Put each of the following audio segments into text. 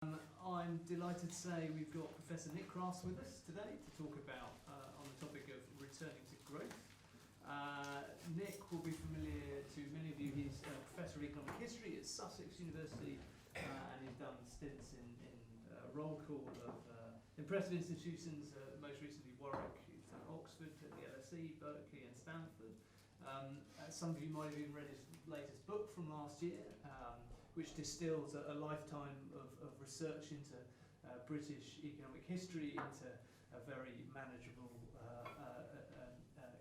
I'm delighted to say we've got Professor Nick Crafts with us today to talk about on the topic of returning to growth. Nick will be familiar to many of you. He's a Professor of Economic History at Sussex University and he's done stints in roll call of impressive institutions, most recently Warwick, he's done Oxford, the LSE, Berkeley and Stanford. Some of you might have even read his latest book from last year, which distills a lifetime of research into British economic history into a very manageable,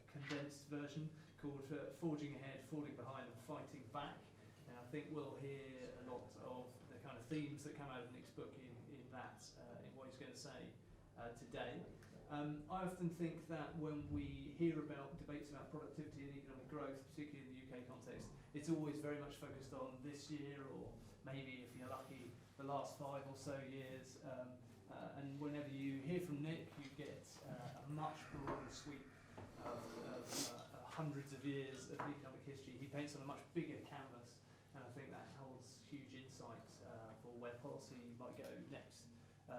condensed version called Forging Ahead, Falling Behind and Fighting Back. And I think we'll hear a lot of the kind of themes that come out of Nick's book in what he's going to say today. I often think that when we hear about debates about productivity and economic growth, particularly in the UK context, it's always very much focused on this year or maybe, if you're lucky, the last 5 or so years. And whenever you hear from Nick, you get a much broader sweep of hundreds of years of economic history. He paints on a much bigger canvas, and I think that holds huge insight for where policy might go next.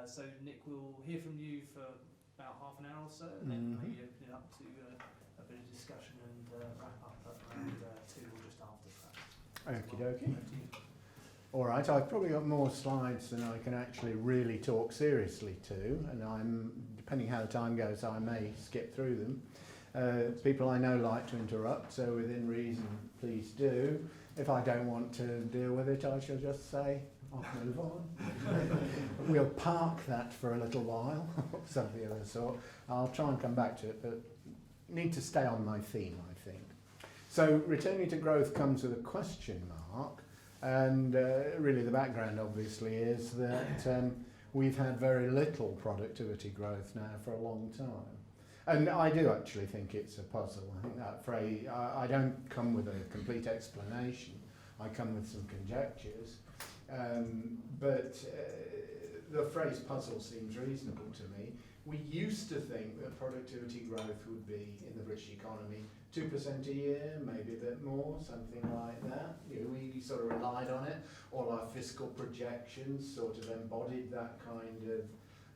So Nick, we'll hear from you for about half an hour or so, and then maybe open it up to a bit of discussion and wrap up at around 2 or just after that. Okie dokie. All right, I've probably got more slides than I can actually really talk seriously to, and depending how the time goes, I may skip through them. People I know like to interrupt, so within reason, please do. If I don't want to deal with it, I shall just say, I'll move on. We'll park that for a little while, something of the sort. I'll try and come back to it, but need to stay on my theme, I think. So returning to growth comes with a question mark, and really the background obviously is that we've had very little productivity growth now for a long time. And I do actually think it's a puzzle. I think that phrase, I don't come with a complete explanation, I come with some conjectures. But the phrase puzzle seems reasonable to me. We used to think that productivity growth would be, in the British economy, 2% a year, maybe a bit more, something like that. You know, we sort of relied on it. All our fiscal projections sort of embodied that kind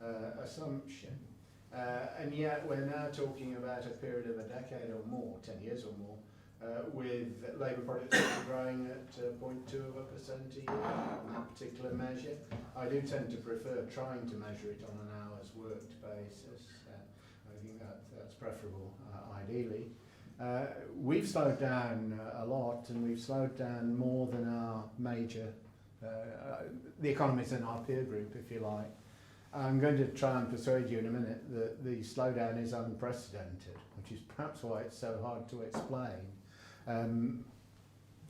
of assumption. And yet we're now talking about a period of a decade or more, 10 years or more, with labour productivity growing at 0.2% a year on that particular measure. I do tend to prefer trying to measure it on an hours worked basis. I think that's preferable, ideally. We've slowed down a lot, and we've slowed down more than our major, the economies in our peer group, if you like. I'm going to try and persuade you in a minute that the slowdown is unprecedented, which is perhaps why it's so hard to explain.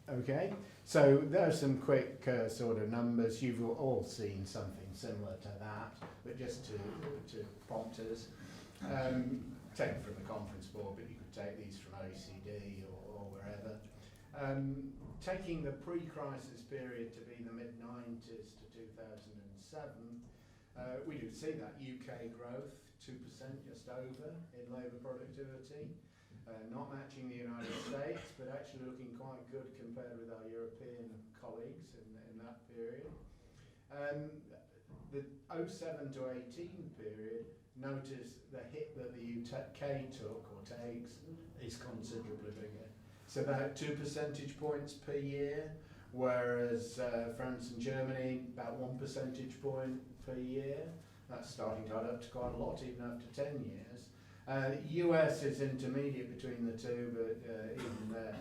Okay, so there are some quick sort of numbers. You've all seen something similar to that, but just to prompt us. Taken from the conference board, but you could take these from OECD or wherever. Taking the pre-crisis period to be the mid-90s to 2007, we do see that UK growth, 2% just over in labour productivity. Not matching the United States, but actually looking quite good compared with our European colleagues in that period. The 07 to 18 period, notice the hit that the UK took or takes is considerably bigger. It's about 2 percentage points per year, whereas France and Germany, about 1 percentage point per year. That's starting to add up to quite a lot, even after 10 years. US is intermediate between the two, but even there.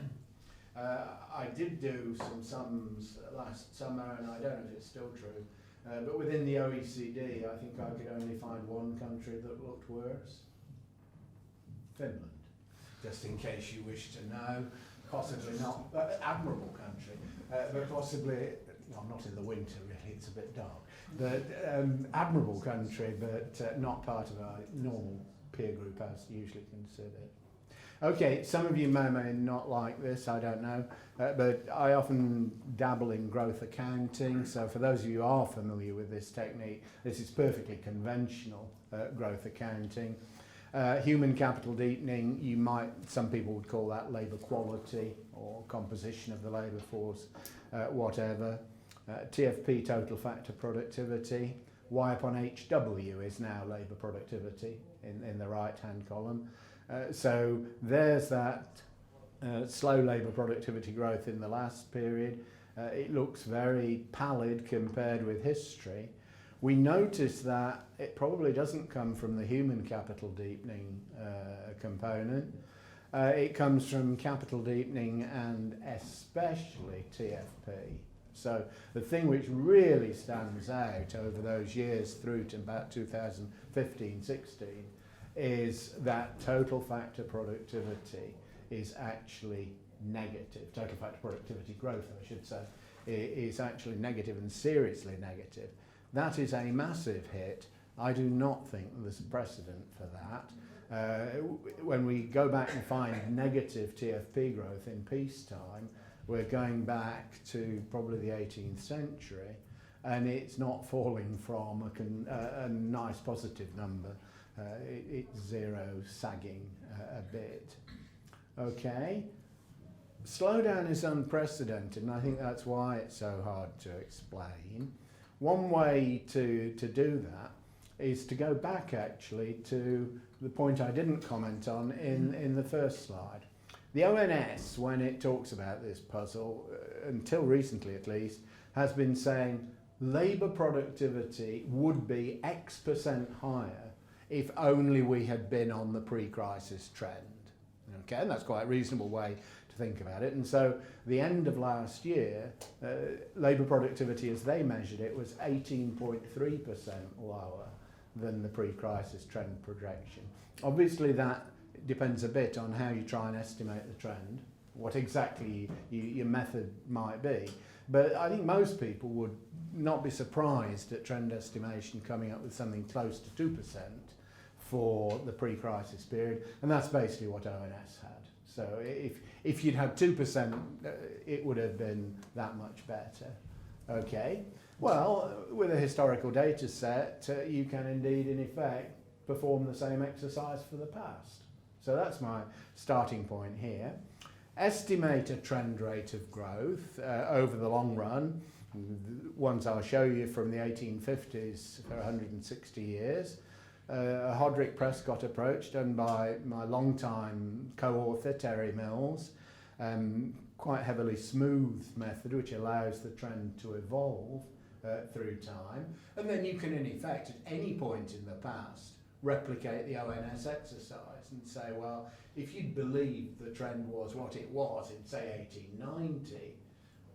I did do some sums last summer, and I don't know if it's still true, but within the OECD, I think I could only find one country that looked worse. Finland, just in case you wish to know. Possibly not, admirable country, but possibly, well, not in the winter really, it's a bit dark, but admirable country, but not part of our normal peer group as usually considered. Okay, some of you may or may not like this, I don't know, but I often dabble in growth accounting, so for those of you who are familiar with this technique, this is perfectly conventional growth accounting. Human capital deepening, some people would call that labour quality or composition of the labour force, whatever. TFP, total factor productivity. Y upon HW is now labour productivity in the right-hand column. So there's that slow labour productivity growth in the last period. It looks very pallid compared with history. We notice that it probably doesn't come from the human capital deepening component. It comes from capital deepening and especially TFP. So the thing which really stands out over those years through to about 2015-16 is that total factor productivity is actually negative. Total factor productivity growth, I should say, is actually negative and seriously negative. That is a massive hit. I do not think there's a precedent for that. When we go back and find negative TFP growth in peacetime, we're going back to probably the 18th century, and it's not falling from a nice positive number. It's zero, sagging a bit. Okay. Slowdown is unprecedented, and I think that's why it's so hard to explain. One way to do that is to go back actually to the point I didn't comment on in the first slide. The ONS, when it talks about this puzzle, until recently at least, has been saying labour productivity would be X% higher if only we had been on the pre-crisis trend. Okay, and that's quite a reasonable way to think about it. And so the end of last year, labour productivity as they measured it was 18.3% lower than the pre-crisis trend projection. Obviously that depends a bit on how you try and estimate the trend, what exactly your method might be. But I think most people would not be surprised at trend estimation coming up with something close to 2% for the pre-crisis period, and that's basically what ONS had. So if you'd had 2%, it would have been that much better. Okay, well, with a historical data set, you can indeed, in effect, perform the same exercise for the past. So that's my starting point here. Estimate a trend rate of growth over the long run. Ones I'll show you from the 1850s for 160 years. A Hodrick Prescott approach done by my long-time co-author Terry Mills, quite heavily smoothed method which allows the trend to evolve through time, and then you can in effect at any point in the past replicate the ONS exercise and say, well, if you'd believed the trend was what it was in say 1890,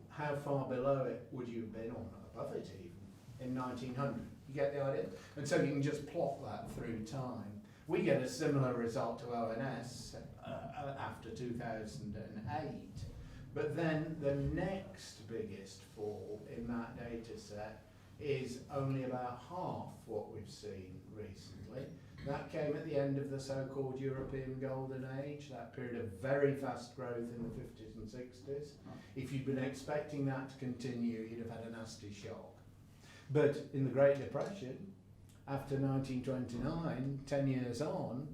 how far below it would you have been, or above it even, in 1900? You get the idea? And so you can just plot that through time. We get a similar result to ONS after 2008. But then the next biggest fall in that data set is only about half what we've seen recently. That came at the end of the so-called European Golden Age, that period of very fast growth in the 50s and 60s. If you'd been expecting that to continue, you'd have had a nasty shock. But in the Great Depression, after 1929, 10 years on,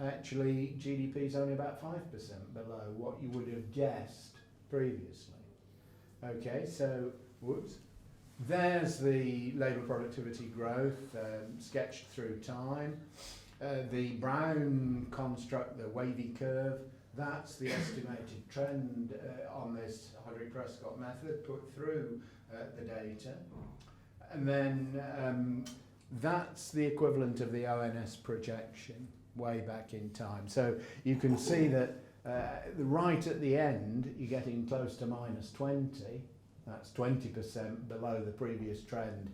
actually GDP is only about 5% below what you would have guessed previously. Okay, so, whoops. There's the labour productivity growth sketched through time. The brown construct, the wavy curve, that's the estimated trend on this Hodrick Prescott method put through the data. And then that's the equivalent of the ONS projection way back in time. So you can see that right at the end, you're getting close to minus 20. That's 20% below the previous trend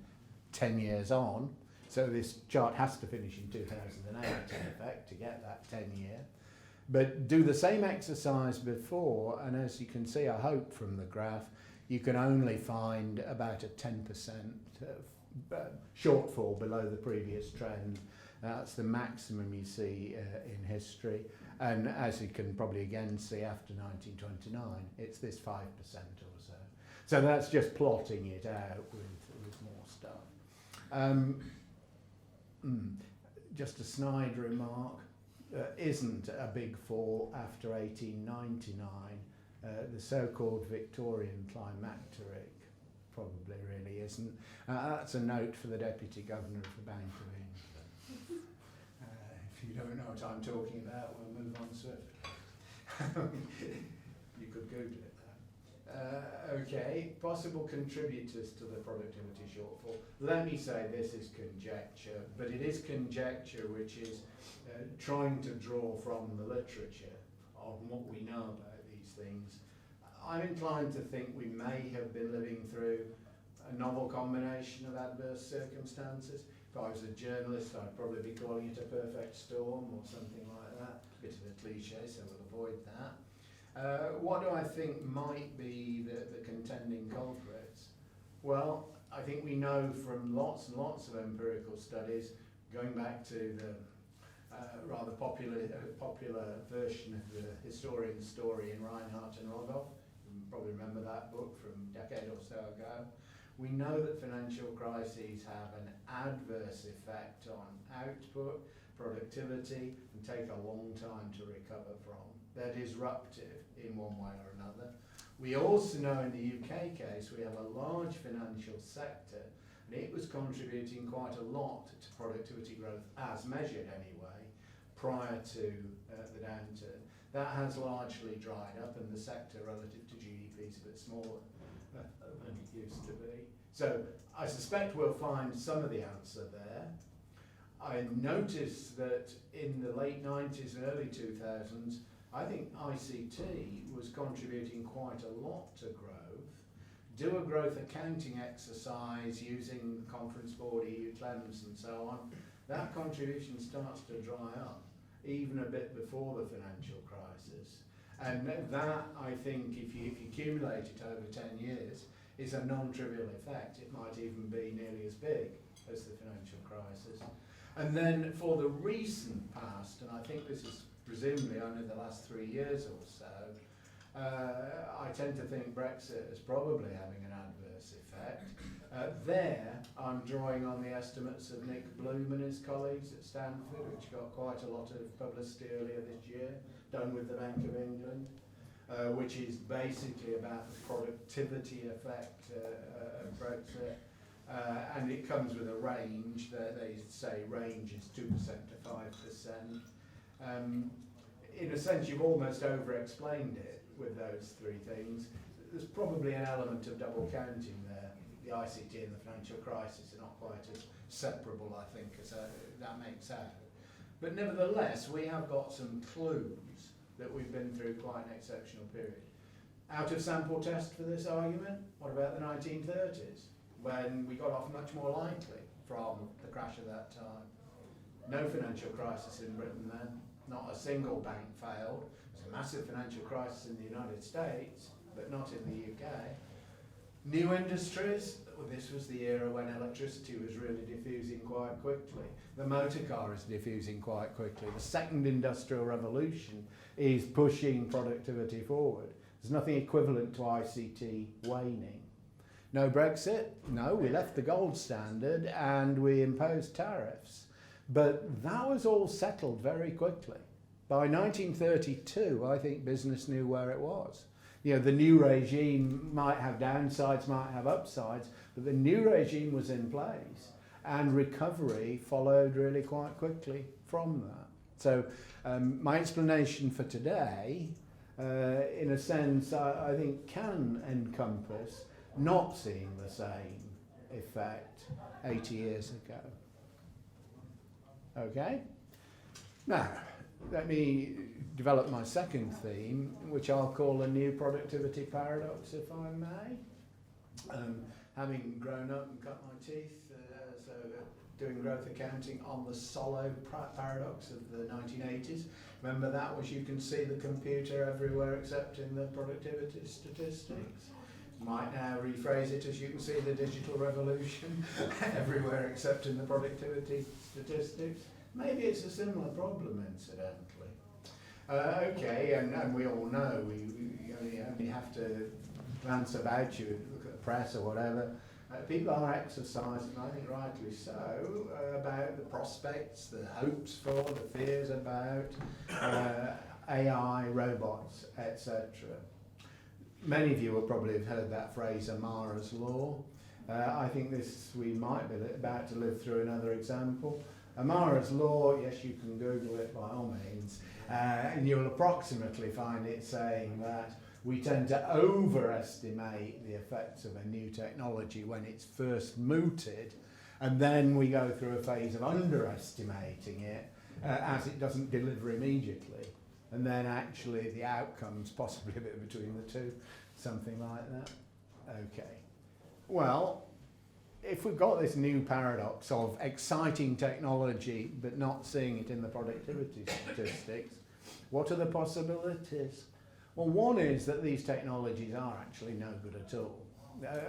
10 years on. So this chart has to finish in 2008 in effect to get that 10 year. But do the same exercise before, and as you can see, I hope from the graph, you can only find about a 10% shortfall below the previous trend. That's the maximum you see in history. And as you can probably again see after 1929, it's this 5% or so. So that's just plotting it out with more stuff. Just a snide remark, isn't a big fall after 1899. The so-called Victorian climacteric probably really isn't. That's a note for the Deputy Governor of the Bank of England. If you don't know what I'm talking about, we'll move on swiftly. You could Google it. Okay, possible contributors to the productivity shortfall. Let me say this is conjecture, but it is conjecture which is trying to draw from the literature on what we know about these things. I'm inclined to think we may have been living through a novel combination of adverse circumstances. If I was a journalist, I'd probably be calling it a perfect storm or something like that. Bit of a cliche, so we'll avoid that. What do I think might be the contending culprits? Well, I think we know from lots and lots of empirical studies, going back to the rather popular version of the historian's story in Reinhardt and Rogoff. You probably remember that book from a decade or so ago. We know that financial crises have an adverse effect on output, productivity, and take a long time to recover from. They're disruptive in one way or another. We also know in the UK case we have a large financial sector, and it was contributing quite a lot to productivity growth, as measured anyway, prior to the downturn. That has largely dried up, and the sector relative to GDP is a bit smaller than it used to be. So I suspect we'll find some of the answer there. I noticed that in the late 90s and early 2000s, I think ICT was contributing quite a lot to growth. Do a growth accounting exercise using the Conference Board, EU Clems and so on. That contribution starts to dry up, even a bit before the financial crisis. And that, I think, if you accumulate it over 10 years, is a non-trivial effect. It might even be nearly as big as the financial crisis. And then for the recent past, and I think this is presumably only the last 3 years or so, I tend to think Brexit is probably having an adverse effect. There, I'm drawing on the estimates of Nick Bloom and his colleagues at Stanford, which got quite a lot of publicity earlier this year, done with the Bank of England, which is basically about the productivity effect of Brexit. And it comes with a range. They say range is 2% to 5%. In a sense, you've almost over-explained it with those three things. There's probably an element of double counting there. The ICT and the financial crisis are not quite as separable, I think, as that makes out. But nevertheless, we have got some clues that we've been through quite an exceptional period. Out of sample test for this argument, what about the 1930s, when we got off much more lightly from the crash of that time? No financial crisis in Britain then, not a single bank failed. It was a massive financial crisis in the United States, but not in the UK. New industries, well, this was the era when electricity was really diffusing quite quickly. The motor car is diffusing quite quickly. The second industrial revolution is pushing productivity forward. There's nothing equivalent to ICT waning. No Brexit? No, we left the gold standard and we imposed tariffs. But that was all settled very quickly. By 1932, I think business knew where it was. You know, the new regime might have downsides, might have upsides, but the new regime was in place and recovery followed really quite quickly from that. So my explanation for today, in a sense, I think can encompass not seeing the same effect 80 years ago. Okay? Now, let me develop my second theme, which I'll call a new productivity paradox, if I may. Having grown up and cut my teeth, doing growth accounting on the Solow paradox of the 1980s. Remember that was, you can see the computer everywhere except in the productivity statistics. Might now rephrase it as you can see the digital revolution everywhere except in the productivity statistics. Maybe it's a similar problem, incidentally. Okay, and we all know, we only have to glance about you, look at the press or whatever. People are exercising, I think rightly so, about the prospects, the hopes for, the fears about AI, robots, etc. many of you will probably have heard that phrase, Amara's Law. I think we might be about to live through another example. Amara's Law, yes, you can Google it by all means, and you'll approximately find it saying that we tend to overestimate the effects of a new technology when it's first mooted, and then we go through a phase of underestimating it as it doesn't deliver immediately. And then actually the outcome's possibly a bit between the two, something like that. Okay. Well, if we've got this new paradox of exciting technology but not seeing it in the productivity statistics, what are the possibilities? Well, one is that these technologies are actually no good at all,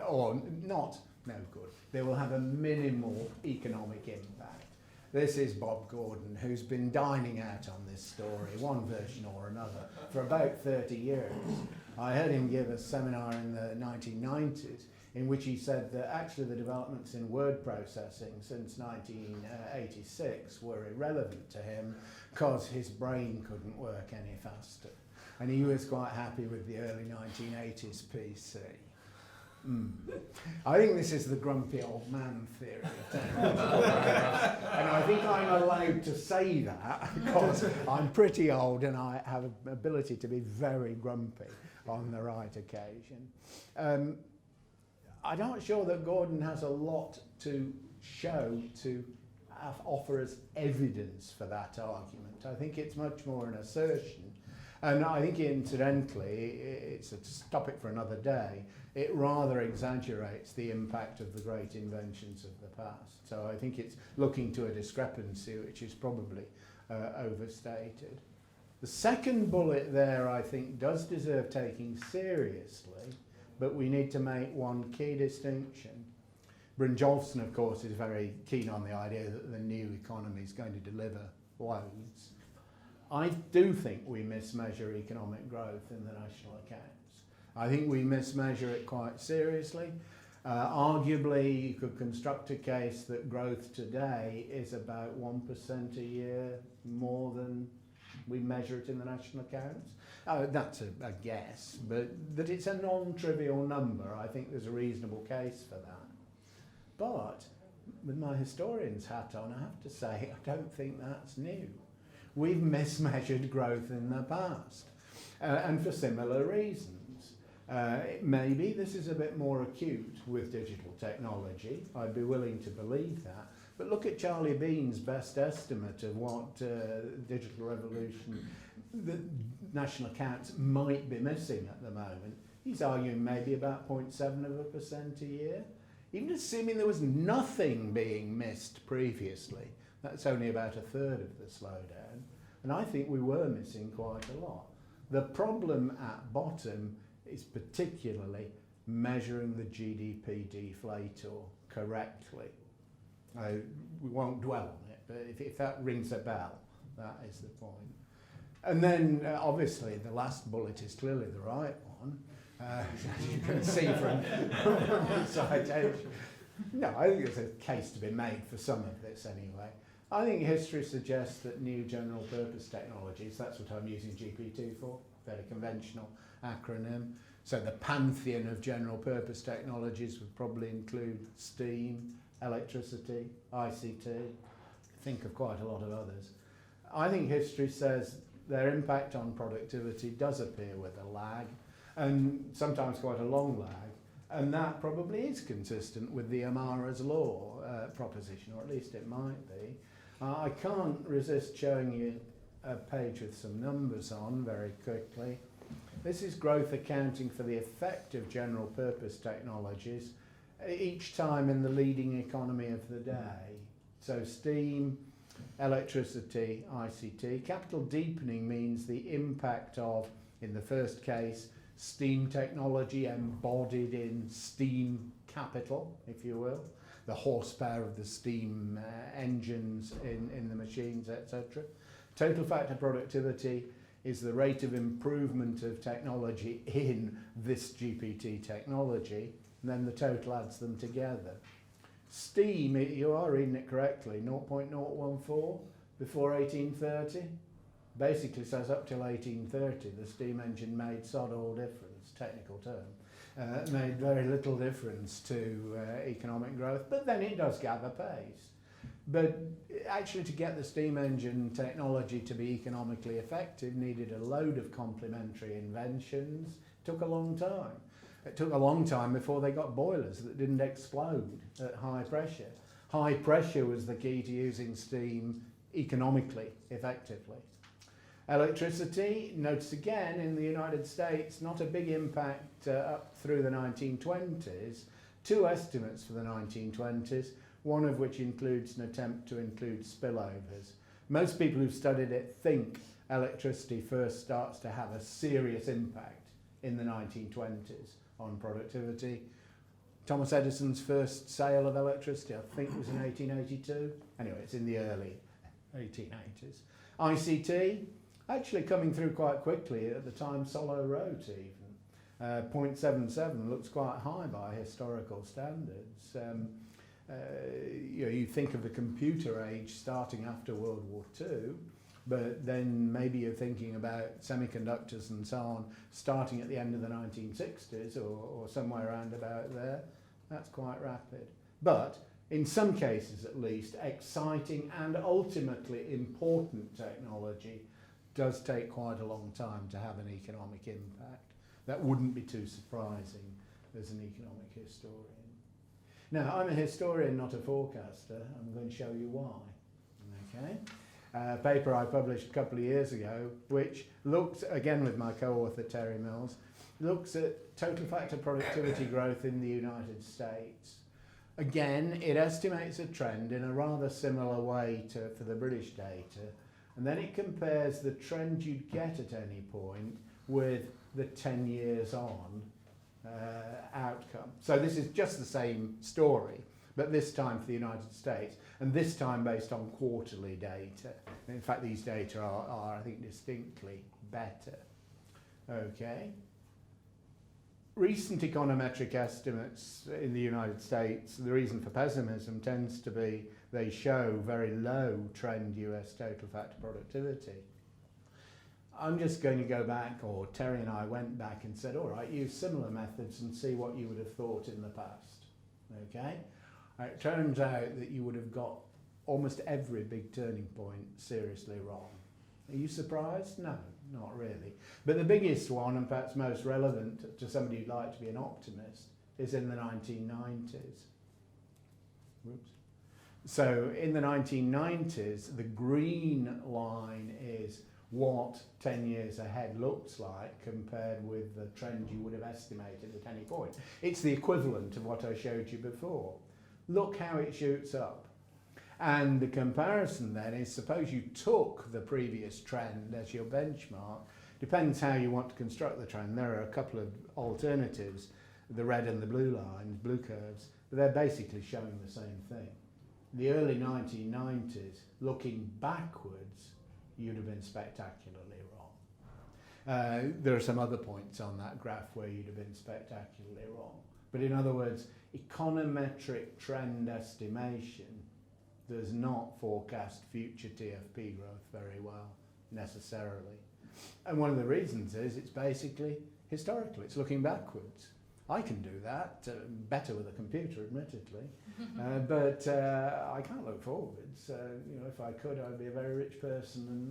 or not no good. They will have a minimal economic impact. This is Bob Gordon, who's been dining out on this story, one version or another, for about 30 years. I heard him give a seminar in the 1990s in which he said that actually the developments in word processing since 1986 were irrelevant to him because his brain couldn't work any faster. And he was quite happy with the early 1980s PC. I think this is the grumpy old man theory of technology. And I think I'm allowed to say that because I'm pretty old and I have an ability to be very grumpy on the right occasion. I'm not sure that Gordon has a lot to show to offer us evidence for that argument. I think it's much more an assertion. And I think incidentally, it's a topic for another day, it rather exaggerates the impact of the great inventions of the past. So I think it's looking to a discrepancy which is probably overstated. The second bullet there, I think, does deserve taking seriously, but we need to make one key distinction. Brynjolfsson, of course, is very keen on the idea that the new economy is going to deliver loads. I do think we mismeasure economic growth in the national accounts. I think we mismeasure it quite seriously. Arguably, you could construct a case that growth today is about 1% a year more than we measure it in the national accounts. That's a guess, but that it's a non-trivial number, I think there's a reasonable case for that. But with my historian's hat on, I have to say, I don't think that's new. We've mismeasured growth in the past, and for similar reasons. Maybe this is a bit more acute with digital technology. I'd be willing to believe that. But look at Charlie Bean's best estimate of what digital revolution the national accounts might be missing at the moment. He's arguing maybe about 0.7% a year. Even assuming there was nothing being missed previously, that's only about a third of the slowdown. And I think we were missing quite a lot. The problem at bottom is particularly measuring the GDP deflator correctly. We won't dwell on it, but if that rings a bell, that is the point. And then, obviously, the last bullet is clearly the right one, as you can see from the citation. No, I think there's a case to be made for some of this anyway. I think history suggests that new general purpose technologies, that's what I'm using GPT for, very conventional acronym. So the pantheon of general purpose technologies would probably include steam, electricity, ICT, think of quite a lot of others. I think history says their impact on productivity does appear with a lag, and sometimes quite a long lag, and that probably is consistent with the Amara's Law proposition, or at least it might be. I can't resist showing you a page with some numbers on very quickly. This is growth accounting for the effect of general purpose technologies each time in the leading economy of the day. So steam, electricity, ICT. Capital deepening means the impact of, in the first case, steam technology embodied in steam capital, if you will, the horsepower of the steam engines in the machines, etc. Total factor productivity is the rate of improvement of technology in this GPT technology, and then the total adds them together. Steam, you are reading it correctly, 0.014 before 1830. Basically says up till 1830 the steam engine made sod all difference. it's a technical term, made very little difference to economic growth, but then it does gather pace. But actually to get the steam engine technology to be economically effective needed a load of complementary inventions. It took a long time. It took a long time before they got boilers that didn't explode at high pressure. High pressure was the key to using steam economically, effectively. Electricity, notice again in the United States, not a big impact up through the 1920s. Two estimates for the 1920s, one of which includes an attempt to include spillovers. Most people who've studied it think electricity first starts to have a serious impact in the 1920s on productivity. Thomas Edison's first sale of electricity, I think, was in 1882. Anyway, it's in the early 1880s. ICT, actually coming through quite quickly. At the time, Solo wrote even. 0.77 looks quite high by historical standards. You think of the computer age starting after World War II, but then maybe you're thinking about semiconductors and so on starting at the end of the 1960s or somewhere around about there. That's quite rapid. But in some cases at least, exciting and ultimately important technology does take quite a long time to have an economic impact. That wouldn't be too surprising as an economic historian. Now, I'm a historian, not a forecaster. I'm going to show you why. Okay? A paper I published a couple of years ago, which looked, again with my co-author Terry Mills, looks at total factor productivity growth in the United States. Again, it estimates a trend in a rather similar way for the British data, and then it compares the trend you'd get at any point with the 10 years on outcome. So this is just the same story, but this time for the United States, and this time based on quarterly data. In fact, these data are I think, distinctly better. Okay. Recent econometric estimates in the United States, the reason for pessimism tends to be they show very low trend US total factor productivity. I'm just going to go back, or Terry and I went back and said, all right, use similar methods and see what you would have thought in the past. Okay? It turns out that you would have got almost every big turning point seriously wrong. Are you surprised? No, not really. But the biggest one, and perhaps most relevant to somebody who'd like to be an optimist, is in the 1990s. Whoops. So in the 1990s, the green line is what 10 years ahead looks like compared with the trend you would have estimated at any point. It's the equivalent of what I showed you before. Look how it shoots up. And the comparison then is, suppose you took the previous trend as your benchmark. Depends how you want to construct the trend. There are a couple of alternatives, the red and the blue lines, blue curves, but they're basically showing the same thing. The early 1990s, looking backwards, you'd have been spectacularly wrong. There are some other points on that graph where you'd have been spectacularly wrong. But in other words, econometric trend estimation does not forecast future TFP growth very well, necessarily. And one of the reasons is it's basically historical. It's looking backwards. I can do that, better with a computer, admittedly, but I can't look forwards. You know, if I could, I'd be a very rich person and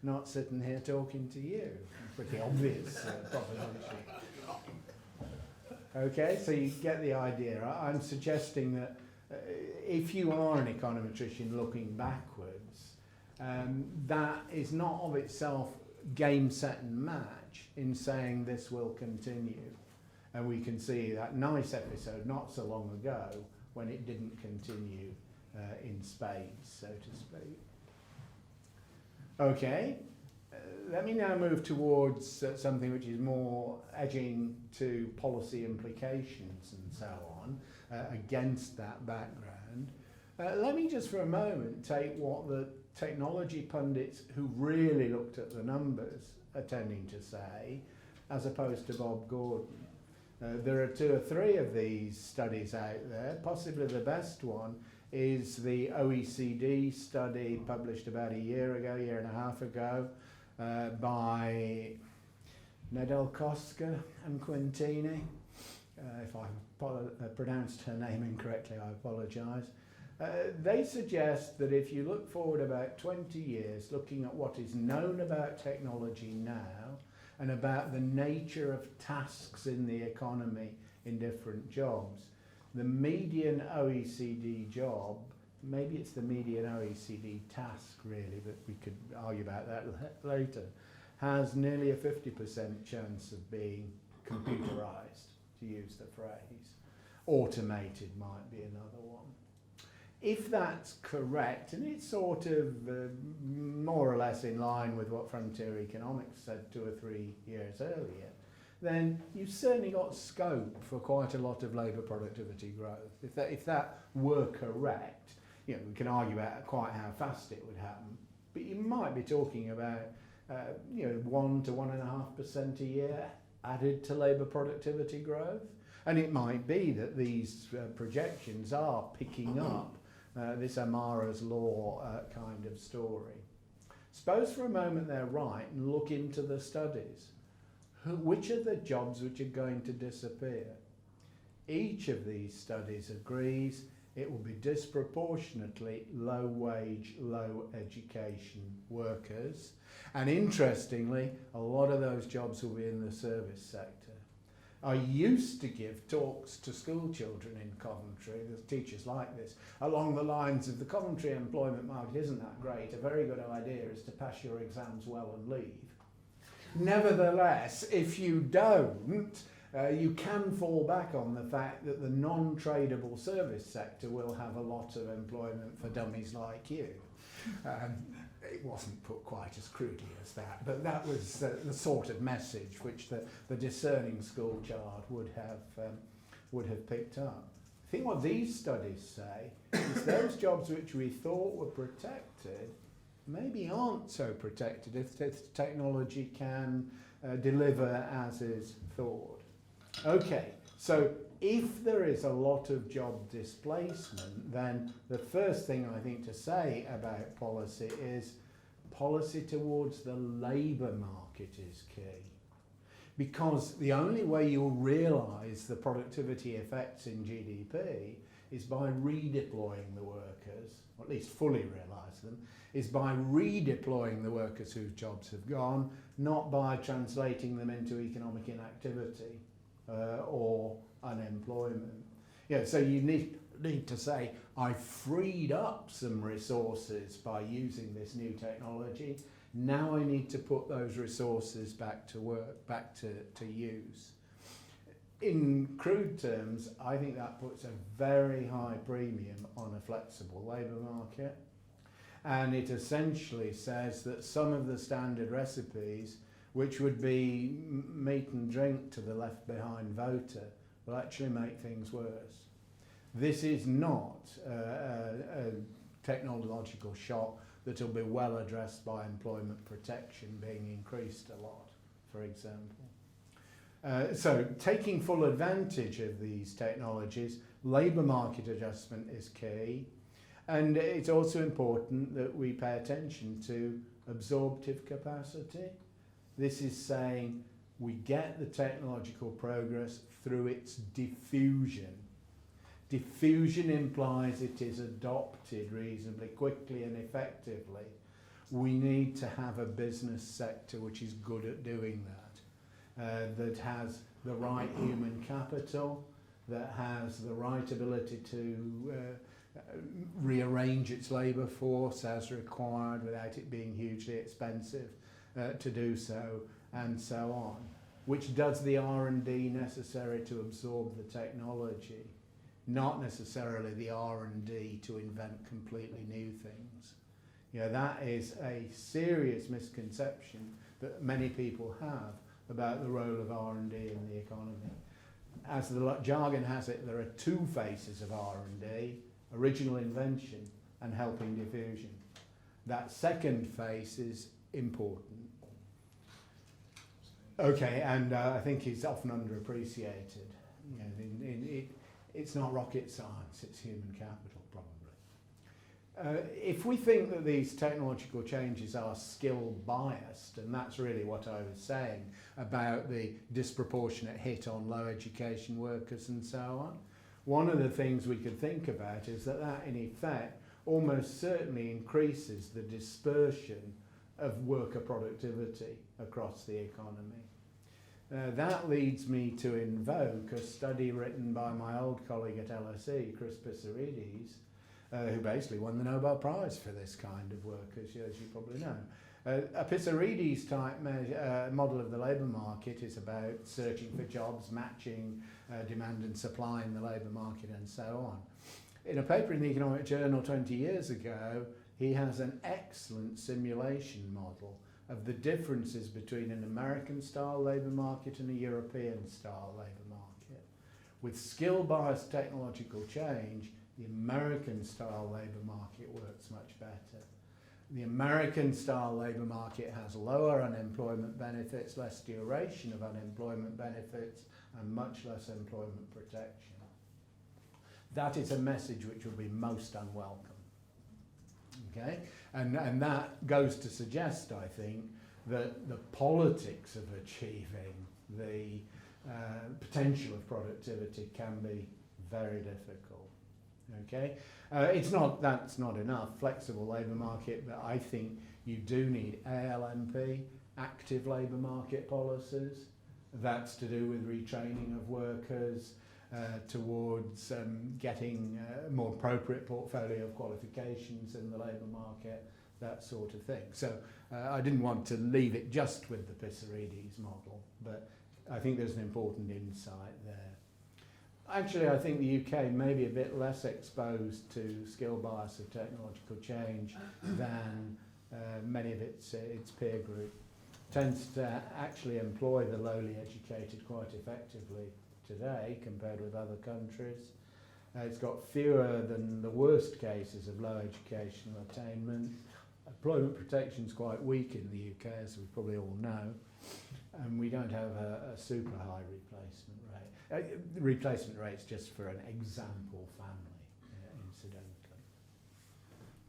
not sitting here talking to you. Pretty obvious proposition. Okay, so you get the idea. I'm suggesting that if you are an econometrician looking backwards, that is not of itself game, set and match in saying this will continue. And we can see that nice episode not so long ago when it didn't continue in spades, so to speak. Okay, let me now move towards something which is more edging to policy implications and so on against that background. Let me just for a moment take what the technology pundits who really looked at the numbers are tending to say, as opposed to Bob Gordon. There are 2 or 3 of these studies out there. Possibly the best one is the OECD study published about a year and a half ago by Nedelkoska and Quintini. If I pronounced her name incorrectly, I apologise. They suggest that if you look forward about 20 years, looking at what is known about technology now and about the nature of tasks in the economy in different jobs, the median OECD job, maybe it's the median OECD task really, but we could argue about that later, has nearly a 50% chance of being computerised, to use the phrase. Automated might be another one. If that's correct, and it's sort of more or less in line with what Frontier Economics said 2 or 3 years earlier, then you've certainly got scope for quite a lot of labour productivity growth. If that were correct, we can argue about quite how fast it would happen, but you might be talking about 1 to 1.5% a year added to labour productivity growth. And it might be that these projections are picking up this Amara's law kind of story. Suppose for a moment they're right and look into the studies. Which are the jobs which are going to disappear? Each of these studies agrees it will be disproportionately low wage, low education workers. And interestingly, a lot of those jobs will be in the service sector. I used to give talks to school children in Coventry, the teachers like this, along the lines of the Coventry employment market isn't that great, a very good idea is to pass your exams well and leave. Nevertheless, if you don't, you can fall back on the fact that the non-tradable service sector will have a lot of employment for dummies like you. It wasn't put quite as crudely as that, but that was the sort of message which the discerning school child would have picked up. I think what these studies say is those jobs which we thought were protected maybe aren't so protected if the technology can deliver as is thought. Okay, so if there is a lot of job displacement, then the first thing I think to say about policy is policy towards the labour market is key. Because the only way you'll realise the productivity effects in GDP is by redeploying the workers, or at least fully realise them, is by redeploying the workers whose jobs have gone, not by translating them into economic inactivity or unemployment. So you need to say, I freed up some resources by using this new technology. Now I need to put those resources back to work, back to use. In crude terms, I think that puts a very high premium on a flexible labour market. And it essentially says that some of the standard recipes, which would be meat and drink to the left behind voter, will actually make things worse. This is not a technological shock that will be well addressed by employment protection being increased a lot, for example. So taking full advantage of these technologies, labour market adjustment is key. And it's also important that we pay attention to absorptive capacity. This is saying we get the technological progress through its diffusion. Diffusion implies it is adopted reasonably quickly and effectively. We need to have a business sector which is good at doing that, that has the right human capital, that has the right ability to rearrange its labour force as required without it being hugely expensive to do so, and so on, which does the R&D necessary to absorb the technology, not necessarily the R&D to invent completely new things. That is a serious misconception that many people have about the role of R&D in the economy. As the jargon has it, there are two faces of R&D, original invention and helping diffusion. That second face is important. Okay, and I think it's often underappreciated. It's not rocket science, it's human capital, probably. If we think that these technological changes are skill biased, and that's really what I was saying about the disproportionate hit on low education workers and so on, one of the things we could think about is that that in effect almost certainly increases the dispersion of worker productivity across the economy. That leads me to invoke a study written by my old colleague at LSE, Chris Pissarides, who basically won the Nobel Prize for this kind of work, as you probably know. A Pissarides type model of the labour market is about searching for jobs, matching demand and supply in the labour market and so on. In a paper in the Economic Journal 20 years ago, he has an excellent simulation model of the differences between an American-style labour market and a European-style labour market. With skill-biased technological change, the American-style labour market works much better. The American-style labour market has lower unemployment benefits, less duration of unemployment benefits, and much less employment protection. That is a message which will be most unwelcome. Okay? And that goes to suggest, I think, that the politics of achieving the potential of productivity can be very difficult. Okay? That's not enough. Flexible labour market, but I think you do need ALMP, active labour market policies. That's to do with retraining of workers towards getting a more appropriate portfolio of qualifications in the labour market, that sort of thing. So I didn't want to leave it just with the Pissarides model, but I think there's an important insight there. Actually, I think the UK may be a bit less exposed to skill bias of technological change than many of its peer group. Tends to actually employ the lowly educated quite effectively today compared with other countries. It's got fewer than the worst cases of low educational attainment. Employment protection is quite weak in the UK, as we probably all know, and we don't have a super high replacement rate. Replacement rates just for an example family, incidentally.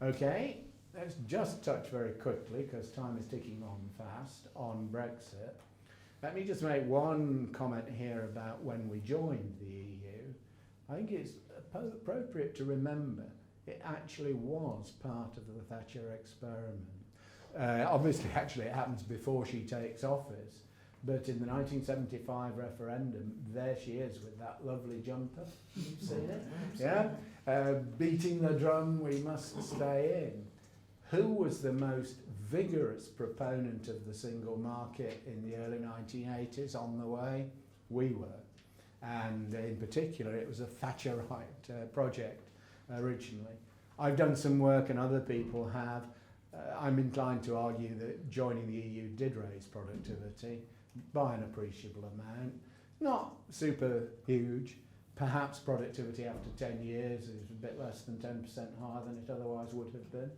Okay, let's just touch very quickly, because time is ticking on fast, on Brexit. Let me just make one comment here about when we joined the EU. I think it's appropriate to remember it actually was part of the Thatcher experiment. Obviously, actually, it happens before she takes office, but in the 1975 referendum, there she is with that lovely jumper. You've seen it? Yeah? Beating the drum, we must stay in. Who was the most vigorous proponent of the single market in the early 1980s on the way? We were. And in particular, it was a Thatcherite project originally. I've done some work and other people have. I'm inclined to argue that joining the EU did raise productivity by an appreciable amount. Not super huge. Perhaps productivity after 10 years is a bit less than 10% higher than it otherwise would have been.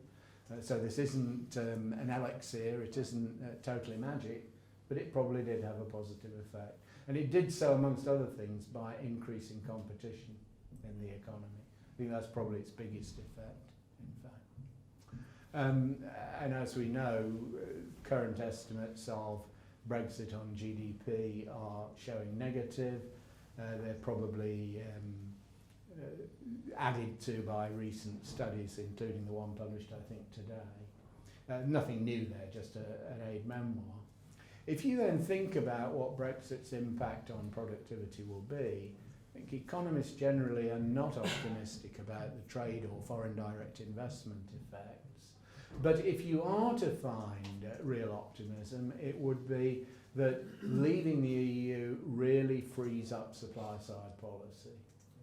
So this isn't an elixir, it isn't totally magic, but it probably did have a positive effect. And it did so, amongst other things, by increasing competition in the economy. I think that's probably its biggest effect, in fact. And as we know, current estimates of Brexit on GDP are showing negative. They're probably added to by recent studies, including the one published, I think, today. Nothing new there, just an aid memoir. If you then think about what Brexit's impact on productivity will be, I think economists generally are not optimistic about the trade or foreign direct investment effects. But if you are to find real optimism, it would be that leaving the EU really frees up supply-side policy.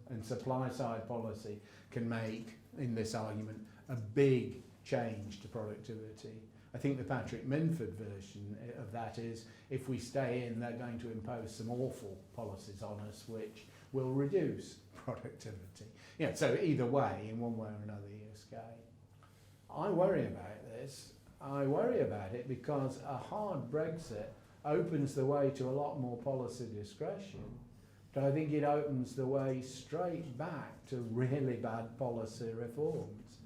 And supply-side policy can make, in this argument, a big change to productivity. I think the Patrick Minford version of that is, if we stay in, they're going to impose some awful policies on us which will reduce productivity. Yeah, so either way, in one way or another, you escape. I worry about this. I worry about it because a hard Brexit opens the way to a lot more policy discretion, but I think it opens the way straight back to really bad policy reforms.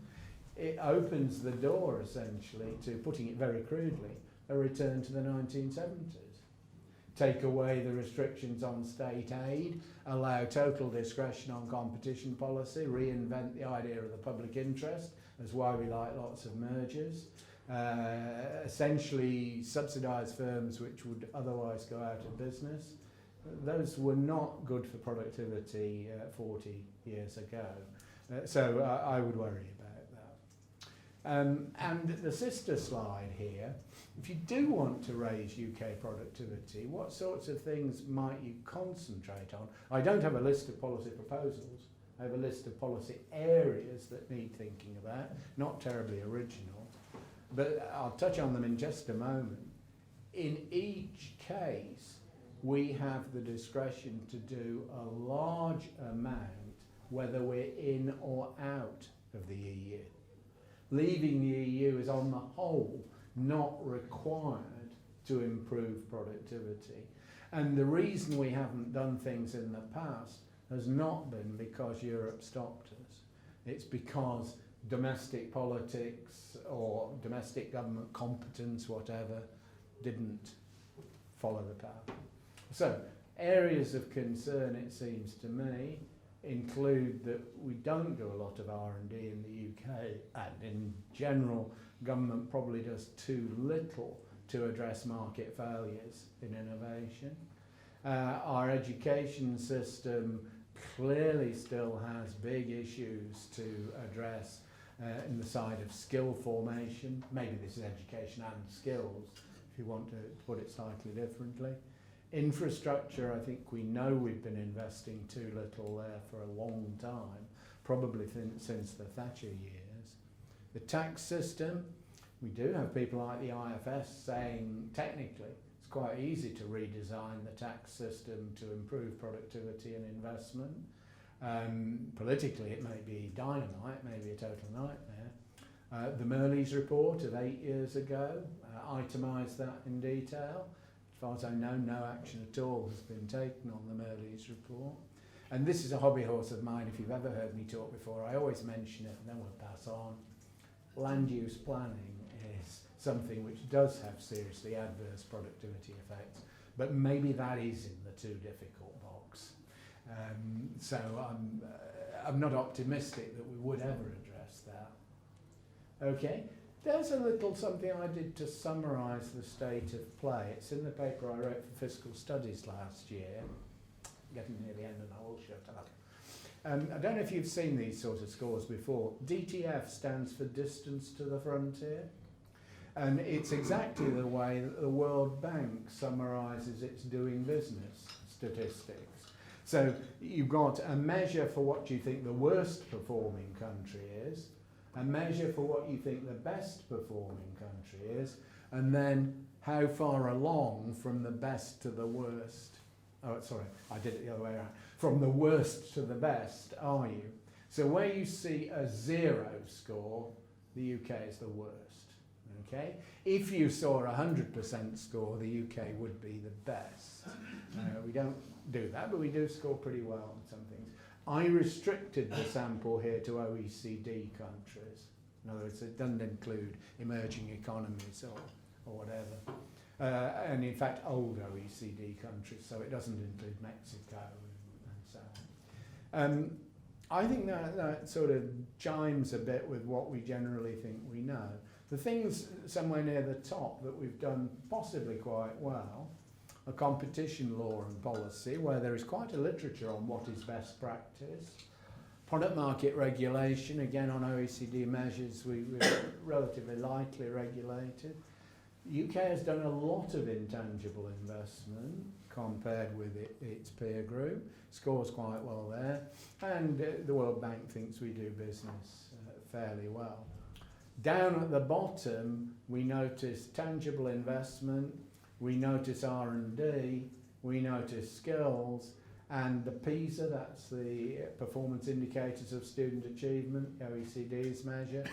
it opens the door essentially to, putting it very crudely, a return to the 1970s. Take away the restrictions on state aid, allow total discretion on competition policy, reinvent the idea of the public interest, that's why we like lots of mergers, essentially subsidise firms which would otherwise go out of business. Those were not good for productivity 40 years ago, so I would worry about that. And the sister slide here, if you do want to raise UK productivity, what sorts of things might you concentrate on? I don't have a list of policy proposals. I have a list of policy areas that need thinking about, not terribly original, but I'll touch on them in just a moment. In each case, we have the discretion to do a large amount whether we're in or out of the EU. Leaving the EU is on the whole not required to improve productivity. And the reason we haven't done things in the past has not been because Europe stopped us. It's because domestic politics or domestic government competence, whatever, didn't follow the path. So, areas of concern, it seems to me, include that we don't do a lot of R&D in the UK, and in general, government probably does too little to address market failures in innovation. Our education system clearly still has big issues to address in the side of skill formation. Maybe this is education and skills, if you want to put it slightly differently. Infrastructure, I think we know we've been investing too little there for a long time, probably since the Thatcher years. The tax system, we do have people like the IFS saying technically it's quite easy to redesign the tax system to improve productivity and investment. Politically it may be dynamite, maybe a total nightmare. The Merleys report of 8 years ago itemised that in detail. As far as I know, no action at all has been taken on the Merleys report. And this is a hobby horse of mine. If you've ever heard me talk before, I always mention it and then we'll pass on. Land use planning is something which does have seriously adverse productivity effects, but maybe that is in the too difficult box. So I'm not optimistic that we would ever address that. Okay. There's a little something I did to summarise the state of play. It's in the paper I wrote for Fiscal Studies last year. Getting near the end and I will shut up. I don't know if you've seen these sort of scores before. DTF stands for Distance to the Frontier. And it's exactly the way that the World Bank summarises its doing business statistics. So you've got a measure for what you think the worst performing country is, a measure for what you think the best performing country is, and then how far along from the best to the worst. Oh, sorry, I did it the other way around. From the worst to the best are you? So where you see a 0 score, the UK is the worst. Okay? If you saw a 100% score, the UK would be the best. We don't do that, but we do score pretty well on some things. I restricted the sample here to OECD countries. In other words, it doesn't include emerging economies or whatever. And in fact, old OECD countries, so it doesn't include Mexico and so on. I think that sort of chimes a bit with what we generally think we know. The things somewhere near the top that we've done possibly quite well are competition law and policy, where there is quite a literature on what is best practice. Product market regulation, again on OECD measures, we're relatively lightly regulated. The UK has done a lot of intangible investment compared with its peer group, scores quite well there, and the World Bank thinks we do business fairly well. Down at the bottom, we notice tangible investment, we notice R&D, we notice skills, and the PISA, that's the performance indicators of student achievement, OECD's measure.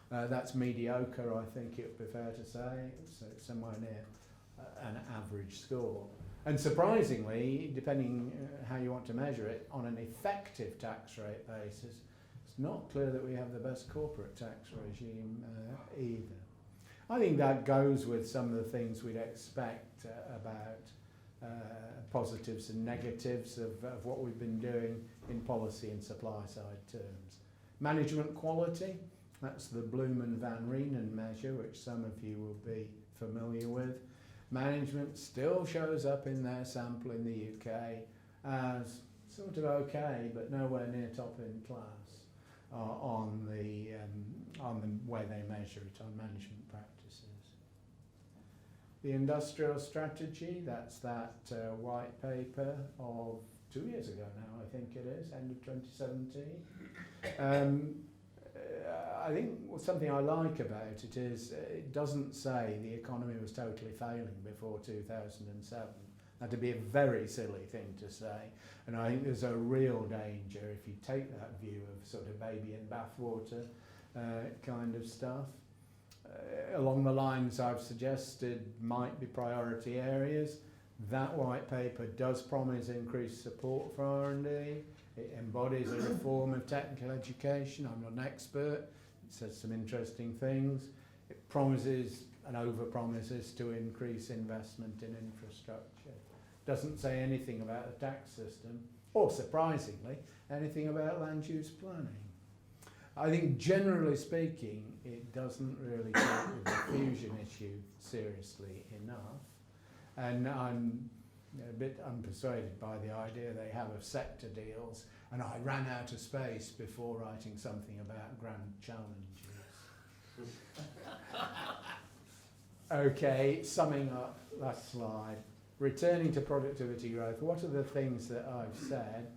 That's mediocre, I think it would be fair to say. So it's somewhere near an average score. And surprisingly, depending how you want to measure it, on an effective tax rate basis, It's not clear that we have the best corporate tax regime either. I think that goes with some of the things we'd expect about positives and negatives of what we've been doing in policy and supply side terms. Management quality, that's the Bloom and Van Reenen measure, which some of you will be familiar with. Management still shows up in their sample in the UK as sort of okay, but nowhere near top in class on the way they measure it on management practices. The industrial strategy, that's that white paper of 2 years ago now, I think it is, end of 2017. I think something I like about it is it doesn't say the economy was totally failing before 2007. That'd be a very silly thing to say, and I think there's a real danger if you take that view of sort of baby in bathwater kind of stuff. Along the lines I've suggested might be priority areas. That white paper does promise increased support for R&D. It embodies a reform of technical education. I'm not an expert. It says some interesting things. It promises and over-promises to increase investment in infrastructure. Doesn't say anything about the tax system, or surprisingly, anything about land use planning. I think generally speaking, it doesn't really take the diffusion issue seriously enough. And I'm a bit unpersuaded by the idea they have of sector deals, and I ran out of space before writing something about grand challenges. Okay, summing up, last slide. Returning to productivity growth, what are the things that I've said?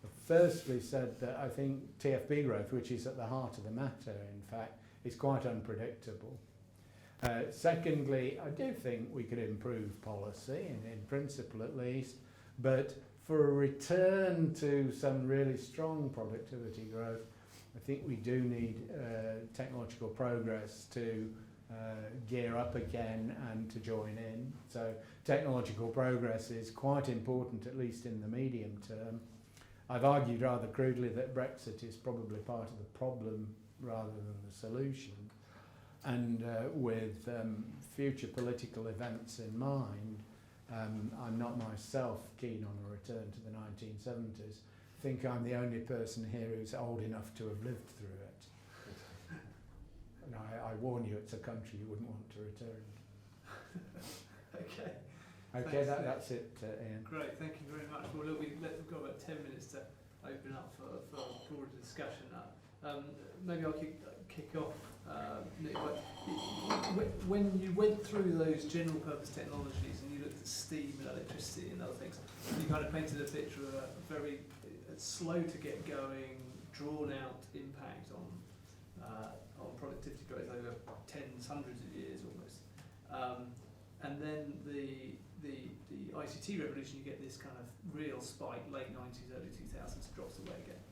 I've firstly said that I think TFP growth, which is at the heart of the matter, in fact, is quite unpredictable. Secondly, I do think we could improve policy, in principle at least, but for a return to some really strong productivity growth, I think we do need technological progress to gear up again and to join in. So technological progress is quite important, at least in the medium term. I've argued rather crudely that Brexit is probably part of the problem rather than the solution. And with future political events in mind, I'm not myself keen on a return to the 1970s. I think I'm the only person here who's old enough to have lived through it. And I warn you, it's a country you wouldn't want to return. Okay. Okay, that's it, Ian. Great, thank you very much. Well, look, we've got about 10 minutes to open up for broader discussion. Maybe I'll kick off, Nick. When you went through those general purpose technologies and you looked at steam and electricity and other things, you kind of painted a picture of a very slow to get going, drawn out impact on productivity growth over hundreds of years almost. And then the ICT revolution, you get this kind of real spike, late 90s, early 2000s, drops away again.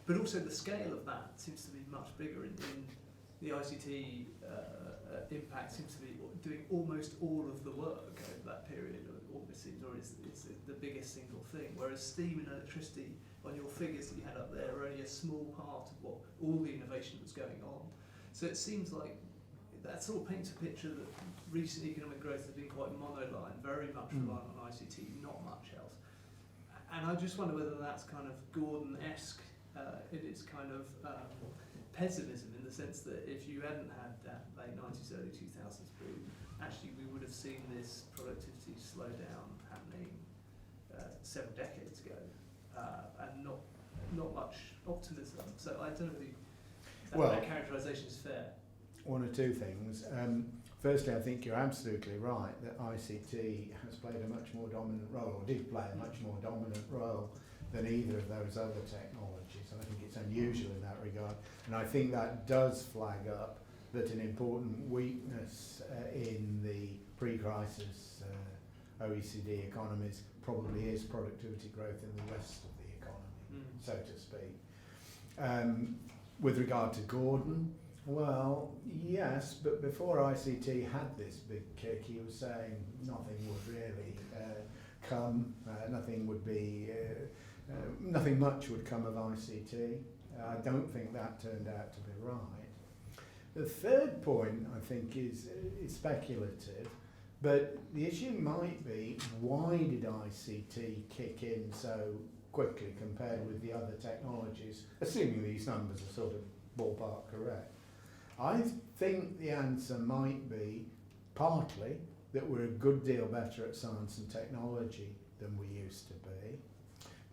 But also the scale of that seems to be much bigger. In the ICT impact seems to be doing almost all of the work over that period, or it's the biggest single thing. Whereas steam and electricity, on your figures that you had up there, are only a small part of what all the innovation was going on. So it seems like that sort of paints a picture that recent economic growth has been quite monoline, very much reliant on ICT, not much else. And I just wonder whether that's kind of Gordon-esque in its kind of pessimism, in the sense that if you hadn't had that late 90s, early 2000s boom, actually we would have seen this productivity slow down happening several decades ago, and not much optimism. So I don't know if that characterisation is fair. One or two things. Firstly, I think you're absolutely right that ICT has played a much more dominant role, or did play a much more dominant role than either of those other technologies. I think it's unusual in that regard. And I think that does flag up that an important weakness in the pre-crisis OECD economies probably is productivity growth in the rest of the economy, so to speak. With regard to Gordon, well, yes, but before ICT had this big kick, he was saying nothing would really come, nothing much would come of ICT. I don't think that turned out to be right. The third point, I think, is speculative, but the issue might be, why did ICT kick in so quickly compared with the other technologies, assuming these numbers are sort of ballpark correct? I think the answer might be partly that we're a good deal better at science and technology than we used to be.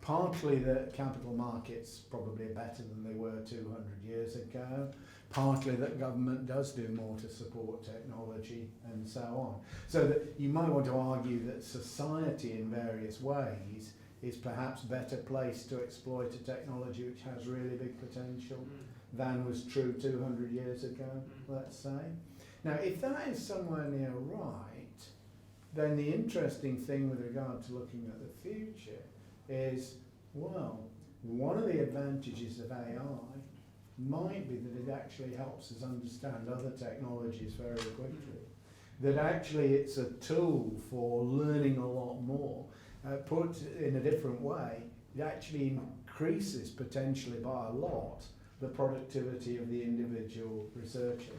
Partly that capital markets probably are better than they were 200 years ago. Partly that government does do more to support technology and so on. So that you might want to argue that society in various ways is perhaps better placed to exploit a technology which has really big potential than was true 200 years ago, let's say. Now, if that is somewhere near right, then the interesting thing with regard to looking at the future is, well, one of the advantages of AI might be that it actually helps us understand other technologies very quickly. That actually it's a tool for learning a lot more. Put in a different way, it actually increases potentially by a lot the productivity of the individual researcher.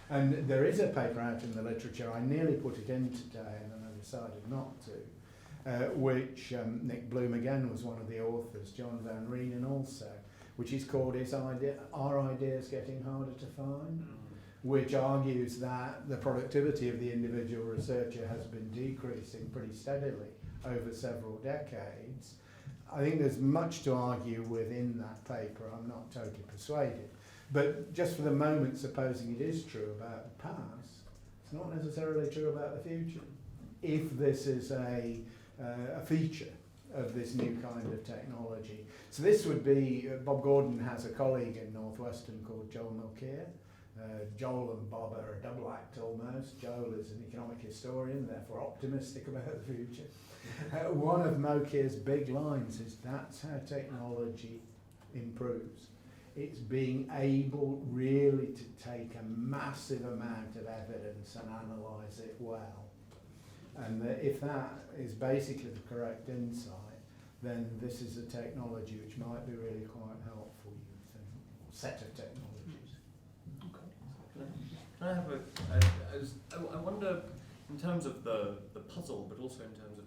And there is a paper out in the literature, I nearly put it in today and then I decided not to, which Nick Bloom again was one of the authors, John Van Reenen also, which is called Are Ideas Getting Harder to Find? Which argues that the productivity of the individual researcher has been decreasing pretty steadily over several decades. I think there's much to argue within that paper. I'm not totally persuaded. But just for the moment, supposing it is true about the past, it's not necessarily true about the future. If this is a feature of this new kind of technology. So this would be, Bob Gordon has a colleague in Northwestern called Joel Milkir. Joel and Bob are a double act almost. Joel is an economic historian, therefore optimistic about the future. One of Milkir's big lines is that's how technology improves. It's being able really to take a massive amount of evidence and analyse it well. And if that is basically the correct insight, then this is a technology which might be really quite helpful, you think, or set of technologies. Okay. I wonder, in terms of the puzzle, but also in terms of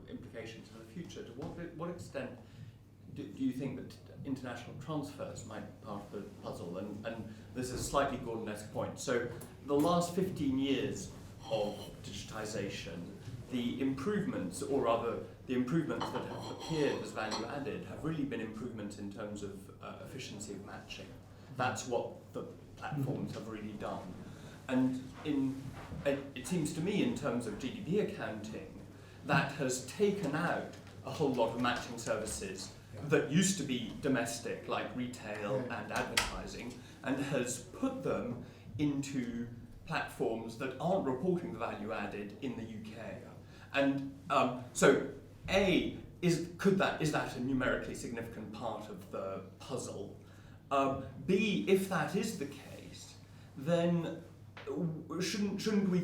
implications for the future, to what extent do you think that international transfers might be part of the puzzle? And this is a slightly Gordon-esque point. So the last 15 years of digitisation, the improvements, or rather the improvements that have appeared as value added, have really been improvements in terms of efficiency of matching. That's what the platforms have really done. And it seems to me, in terms of GDP accounting, that has taken out a whole lot of matching services that used to be domestic, like retail and advertising, and has put them into platforms that aren't reporting the value added in the UK. And so, A, is that a numerically significant part of the puzzle? B, if that is the case, then shouldn't we?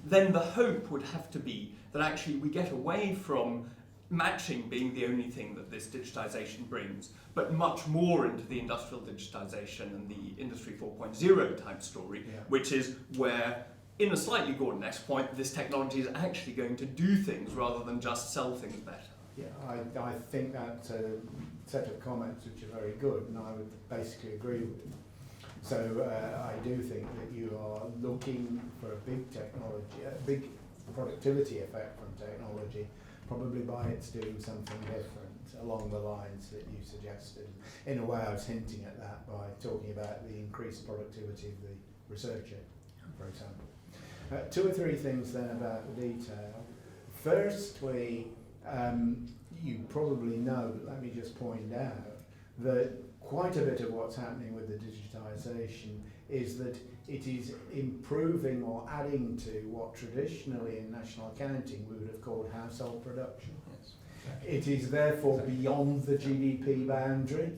Then the hope would have to be that actually we get away from matching being the only thing that this digitisation brings, but much more into the industrial digitisation and the Industry 4.0 type story, which is where, in a slightly Gordon-esque point, this technology is actually going to do things rather than just sell things better. Yeah, I think that's a set of comments which are very good, and I would basically agree with them. So I do think that you are looking for a big technology, a big productivity effect from technology, probably by it's doing something different along the lines that you suggested. In a way, I was hinting at that by talking about the increased productivity of the researcher, for example. Two or three things then about the detail. Firstly, you probably know, but let me just point out, that quite a bit of what's happening with the digitisation is that it is improving or adding to what traditionally in national accounting we would have called household production. Yes. It is therefore beyond the GDP boundary.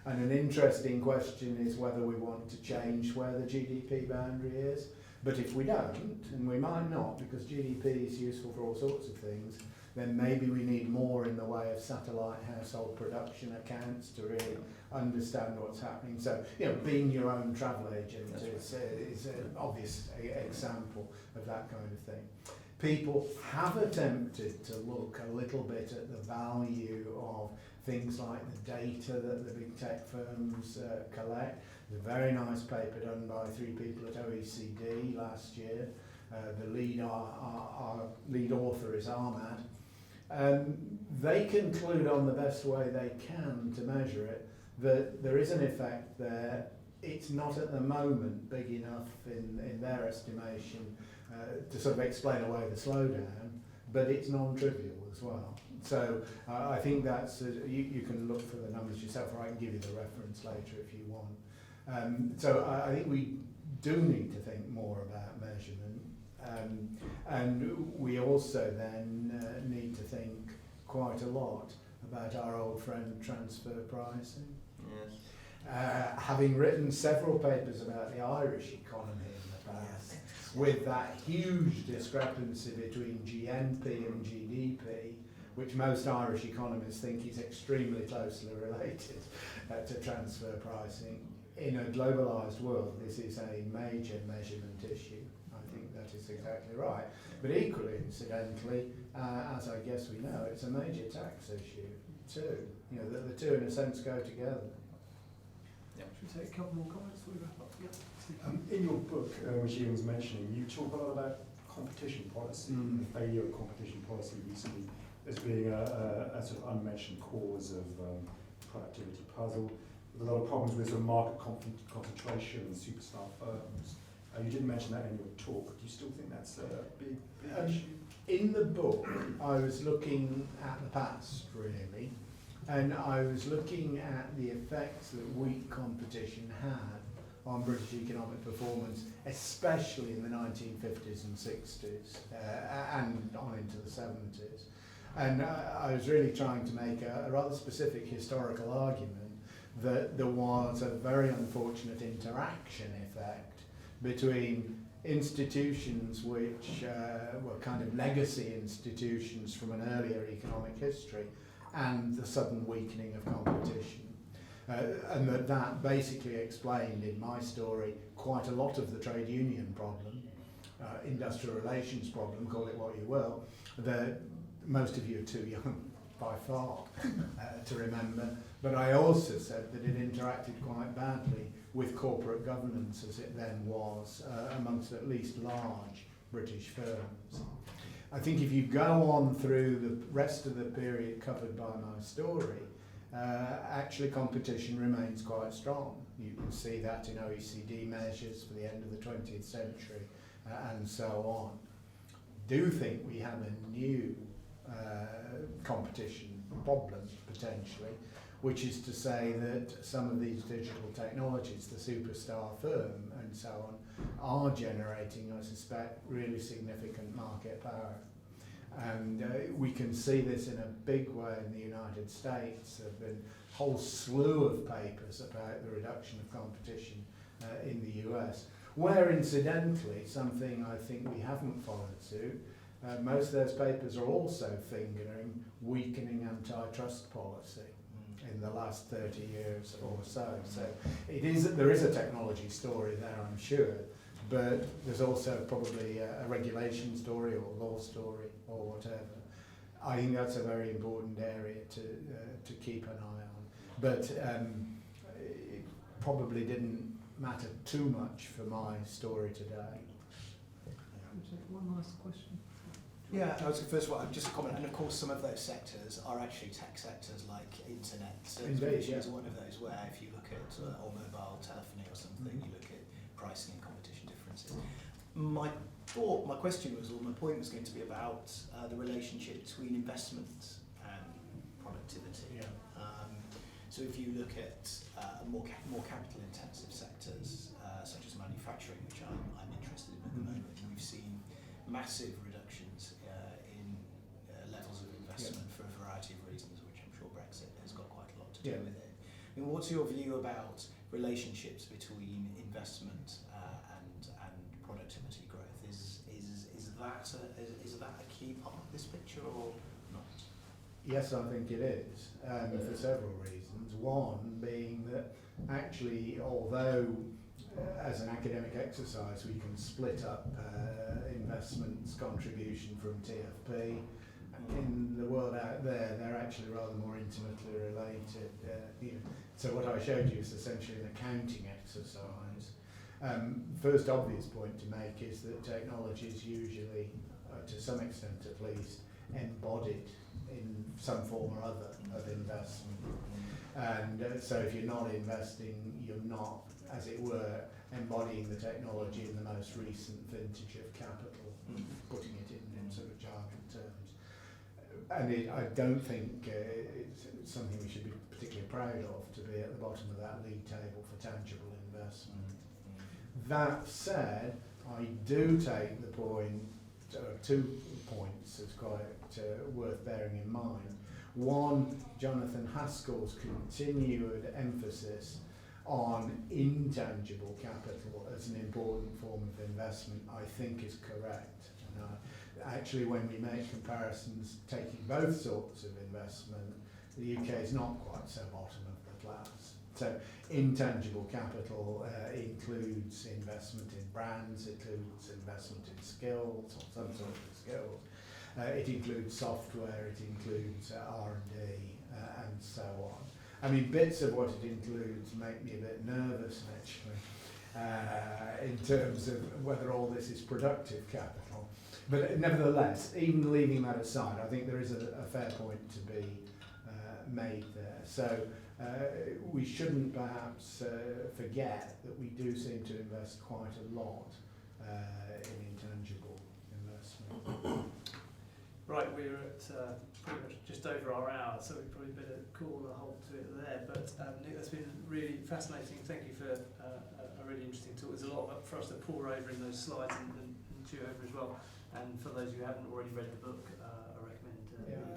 And an interesting question is whether we want to change where the GDP boundary is. But if we don't, and we might not, because GDP is useful for all sorts of things, then maybe we need more in the way of satellite household production accounts to really understand what's happening. So, being your own travel agent is an obvious example of that kind of thing. People have attempted to look a little bit at the value of things like the data that the big tech firms collect. There's a very nice paper done by 3 people at OECD last year. The lead author is Ahmad. They conclude on the best way they can to measure it that there is an effect there. It's not at the moment big enough in their estimation to sort of explain away the slowdown, but it's non-trivial as well. So I think that's, you can look for the numbers yourself, or I can give you the reference later if you want. So I think we do need to think more about measurement, and we also then need to think quite a lot about our old friend transfer pricing. Yes. Having written several papers about the Irish economy in the past, with that huge discrepancy between GNP and GDP, which most Irish economists think is extremely closely related to transfer pricing. In a globalised world, this is a major measurement issue. I think that is exactly right. But equally, incidentally, as I guess we know, it's a major tax issue too. The two in a sense go together. Yeah. Should we take a couple more comments before we wrap up? Yeah. In your book, which Ian was mentioning, you talk a lot about competition policy, the failure of competition policy recently as being a sort of unmentioned cause of productivity puzzle, with a lot of problems with sort of market concentration and superstar firms. You didn't mention that in your talk. Do you still think that's a big issue? In the book, I was looking at the past, really, and I was looking at the effects that weak competition had on British economic performance, especially in the 1950s and 60s, and on into the 70s. And I was really trying to make a rather specific historical argument that there was a very unfortunate interaction effect between institutions which were kind of legacy institutions from an earlier economic history and the sudden weakening of competition. And that basically explained, in my story, quite a lot of the trade union problem, industrial relations problem, call it what you will, that most of you are too young by far to remember. But I also said that it interacted quite badly with corporate governance as it then was amongst at least large British firms. I think if you go on through the rest of the period covered by my story, actually competition remains quite strong. You can see that in OECD measures for the end of the 20th century and so on. Do think we have a new competition problem potentially, which is to say that some of these digital technologies, the superstar firm and so on, are generating, I suspect, really significant market power. And we can see this in a big way in the United States. There have been a whole slew of papers about the reduction of competition in the US, where incidentally, something I think we haven't followed suit, most of those papers are also fingering weakening antitrust policy in the last 30 years or so. So there is a technology story there, I'm sure, but there's also probably a regulation story or law story or whatever. I think that's a very important area to keep an eye on. But it probably didn't matter too much for my story today. One last question. Yeah, I was first of all, just a comment, and of course some of those sectors are actually tech sectors like internet service is one of those where if you look at or mobile telephony or something, you look at pricing and competition differences. My question was, or my point was going to be about the relationship between investment and productivity. Yeah. So if you look at more capital intensive sectors such as manufacturing, which I'm interested in at the moment, we've seen massive reductions in levels of investment for a variety of reasons, which I'm sure Brexit has got quite a lot to do with it. I mean, what's your view about relationships between investment and productivity growth? Is that a key part of this picture, or Yes, I think it is, for several reasons. One being that actually, although as an academic exercise we can split up investments contribution from TFP, in the world out there they're actually rather more intimately related. So what I showed you is essentially an accounting exercise. First obvious point to make is that technology is usually, to some extent at least, embodied in some form or other of investment. And so if you're not investing, you're not, as it were, embodying the technology in the most recent vintage of capital, putting it in sort of jargon terms. And I don't think it's something we should be particularly proud of, to be at the bottom of that league table for tangible investment. That said, I do take the point, 2 points as quite worth bearing in mind. One, Jonathan Haskell's continued emphasis on intangible capital as an important form of investment, I think is correct. Actually, when we make comparisons taking both sorts of investment, the UK is not quite so bottom of the class. So intangible capital includes investment in brands, it includes investment in skills, or some sort of skills. It includes software, it includes R&D, and so on. I mean, bits of what it includes make me a bit nervous, actually, in terms of whether all this is productive capital. But nevertheless, even leaving that aside, I think there is a fair point to be made there. So we shouldn't perhaps forget that we do seem to invest quite a lot in intangible investment. Right, we're at pretty much just over our hour, so we probably better call a halt to it there. But Nick, that's been really fascinating. Thank you for a really interesting talk. There's a lot for us to pore over in those slides and chew over as well. And for those who haven't already read the book, I recommend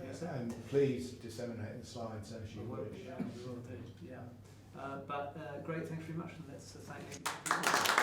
doing so. And please disseminate the slides as you wish. Yeah, we will do. Yeah. But great, thanks very much, and let's thank you.